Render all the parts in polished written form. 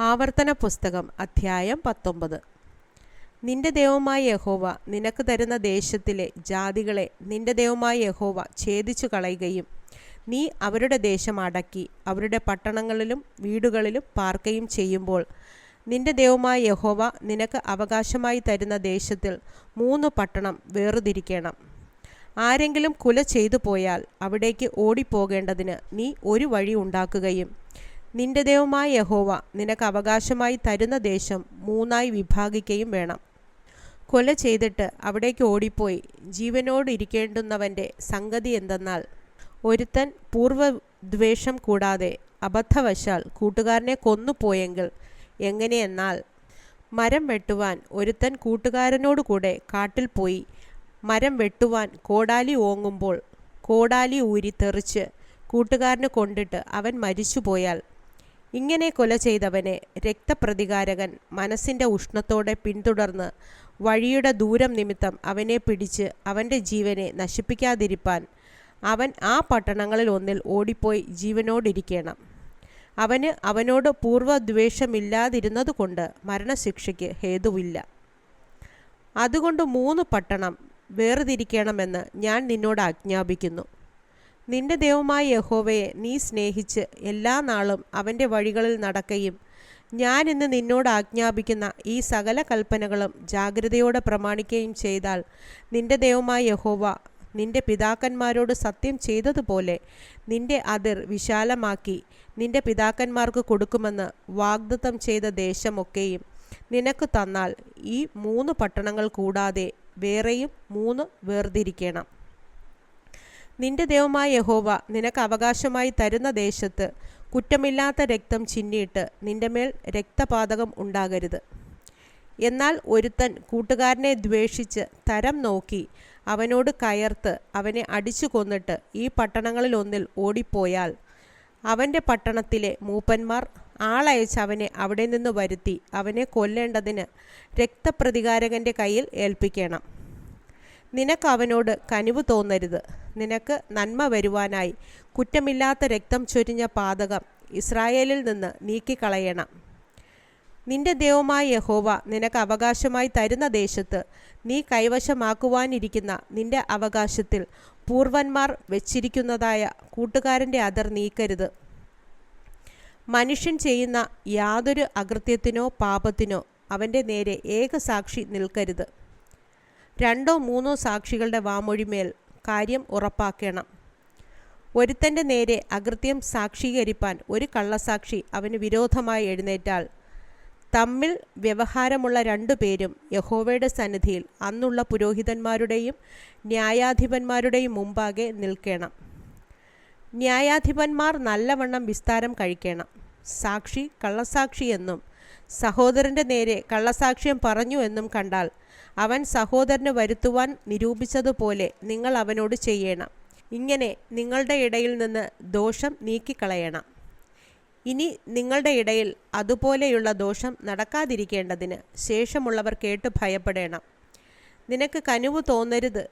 ആവർത്തന പുസ്തകം അധ്യായം 19. നിന്റെ ദൈവമായ യഹോവ നിനക്ക് തരുന്ന ദേശത്തിലെ ജാതികളെ നിന്റെ ദൈവമായ യഹോവ ഛേദിച്ചു കളയുകയും നീ അവരുടെ ദേശം അടക്കി അവരുടെ പട്ടണങ്ങളിലും വീടുകളിലും പാർക്കുകയും ചെയ്യുമ്പോൾ നിന്റെ ദൈവമായ യഹോവ നിനക്ക് അവകാശമായി തരുന്ന ദേശത്തിൽ 3 പട്ടണം വേർതിരിക്കണം. ആരെങ്കിലും കുല ചെയ്തു പോയാൽ അവിടേക്ക് ഓടിപ്പോകേണ്ടതിന് നീ ഒരു വഴി ഉണ്ടാക്കുകയും നിന്റെ ദൈവമായ യഹോവ നിനക്ക് അവകാശമായി തരുന്ന ദേശം 3 വിഭാഗിക്കുകയും വേണം. കൊല ചെയ്തിട്ട് അവിടേക്ക് ഓടിപ്പോയി ജീവനോട് ഇരിക്കേണ്ടുന്നവൻ്റെ സംഗതി എന്തെന്നാൽ, ഒരുത്തൻ പൂർവ്വദ്വേഷം കൂടാതെ അബദ്ധവശാൽ കൂട്ടുകാരനെ കൊന്നുപോയെങ്കിൽ എങ്ങനെയെന്നാൽ, മരം വെട്ടുവാൻ ഒരുത്തൻ കൂട്ടുകാരനോട് കൂടെ കാട്ടിൽ പോയി മരം വെട്ടുവാൻ കോടാലി ഓങ്ങുമ്പോൾ കോടാലി ഊരി തെറിച്ച് കൂട്ടുകാരന് കൊണ്ടിട്ട് അവൻ മരിച്ചുപോയാൽ, ഇങ്ങനെ കൊല ചെയ്തവനെ രക്തപ്രതികാരകൻ മനസ്സിൻ്റെ ഉഷ്ണത്തോടെ പിന്തുടർന്ന് വഴിയുടെ ദൂരം നിമിത്തം അവനെ പിടിച്ച് അവൻ്റെ ജീവനെ നശിപ്പിക്കാതിരിപ്പാൻ അവൻ ആ പട്ടണങ്ങളിൽ ഒന്നിൽ ഓടിപ്പോയി ജീവനോടിരിക്കണം. അവനോട് പൂർവ്വദ്വേഷമില്ലാതിരുന്നതുകൊണ്ട് മരണശിക്ഷയ്ക്ക് ഹേതുവില്ല. അതുകൊണ്ട് 3 പട്ടണം വേർതിരിക്കണമെന്ന് ഞാൻ നിന്നോട് ആജ്ഞാപിക്കുന്നു. നിന്റെ ദൈവമായ യഹോവയെ നീ സ്നേഹിച്ച് എല്ലാ നാളും അവൻ്റെ വഴികളിൽ നടക്കുകയും ഞാൻ ഇന്ന് നിന്നോട് ആജ്ഞാപിക്കുന്ന ഈ സകല കൽപ്പനകളും ജാഗ്രതയോടെ പ്രമാണിക്കുകയും ചെയ്താൽ, നിന്റെ ദൈവമായ യഹോവ നിന്റെ പിതാക്കന്മാരോട് സത്യം ചെയ്തതുപോലെ നിന്റെ അതിർ വിശാലമാക്കി നിന്റെ പിതാക്കന്മാർക്ക് കൊടുക്കുമെന്ന് വാഗ്ദത്തം ചെയ്ത ദേശമൊക്കെയും നിനക്ക് തന്നാൽ, ഈ 3 പട്ടണങ്ങൾ കൂടാതെ വേറെയും 3 വേർതിരിക്കണം. നിന്റെ ദൈവമായ യഹോവ നിനക്ക് അവകാശമായി തരുന്ന ദേശത്ത് കുറ്റമില്ലാത്ത രക്തം ചിന്നിയിട്ട് നിന്റെ മേൽ രക്തപാതകം ഉണ്ടാകരുത്. എന്നാൽ ഒരുത്തൻ കൂട്ടുകാരനെ ദ്വേഷിച്ച് തരം നോക്കി അവനോട് കയർത്ത് അവനെ അടിച്ചു കൊന്നിട്ട് ഈ പട്ടണങ്ങളിൽ ഒന്നിൽ ഓടിപ്പോയാൽ, അവൻ്റെ പട്ടണത്തിലെ മൂപ്പന്മാർ ആളയച്ച് അവനെ അവിടെ നിന്ന് വരുത്തി അവനെ കൊല്ലേണ്ടതിന് രക്തപ്രതികാരകൻ്റെ കയ്യിൽ ഏൽപ്പിക്കണം. നിനക്ക് അവനോട് കനിവ് തോന്നരുത്. നിനക്ക് നന്മ വരുവാനായി കുറ്റമില്ലാത്ത രക്തം ചൊരിഞ്ഞ പാതകം ഇസ്രായേലിൽ നിന്ന് നീക്കിക്കളയണം. നിന്റെ ദൈവമായ യഹോവ നിനക്ക് അവകാശമായി തരുന്ന ദേശത്ത് നീ കൈവശമാക്കുവാനിരിക്കുന്ന നിന്റെ അവകാശത്തിൽ പൂർവന്മാർ വെച്ചിരിക്കുന്നതായ കൂട്ടുകാരൻ്റെ അതിർ നീക്കരുത്. മനുഷ്യൻ ചെയ്യുന്ന യാതൊരു അകൃത്യത്തിനോ പാപത്തിനോ അവൻ്റെ നേരെ ഏകസാക്ഷി നിൽക്കരുത്. 2 or 3 സാക്ഷികളുടെ വാമൊഴിമേൽ കാര്യം ഉറപ്പാക്കണം. ഒരുത്തൻ്റെ നേരെ അകൃത്യം സാക്ഷീകരിപ്പാൻ ഒരു കള്ളസാക്ഷി അവന് വിരോധമായി എഴുന്നേറ്റാൽ, തമ്മിൽ വ്യവഹാരമുള്ള 2 പേരും യഹോവയുടെ സന്നിധിയിൽ അന്നുള്ള പുരോഹിതന്മാരുടെയും ന്യായാധിപന്മാരുടെയും മുമ്പാകെ നിൽക്കണം. ന്യായാധിപന്മാർ നല്ലവണ്ണം വിസ്താരം കഴിക്കണം. സാക്ഷി കള്ളസാക്ഷി എന്നും സഹോദരൻ്റെ നേരെ കള്ളസാക്ഷ്യം പറഞ്ഞു എന്നും കണ്ടാൽ, അവൻ സഹോദരന് വരുത്തുവാൻ നിരൂപിച്ചതുപോലെ നിങ്ങൾ അവനോട് ചെയ്യണം. ഇങ്ങനെ നിങ്ങളുടെ ഇടയിൽ നിന്ന് ദോഷം നീക്കിക്കളയണം. ഇനി നിങ്ങളുടെ ഇടയിൽ അതുപോലെയുള്ള ദോഷം നടക്കാതിരിക്കേണ്ടതിന് ശേഷമുള്ളവർ കേട്ട് ഭയപ്പെടേണം. നിനക്ക് കനിവ് തോന്നരുത്.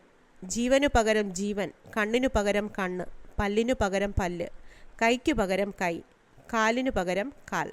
ജീവനു പകരം ജീവൻ, കണ്ണിനു പകരം കണ്ണ്, പല്ലിനു പകരം പല്ല്, കൈക്കു പകരം കൈ, കാലിനു പകരം കാൽ.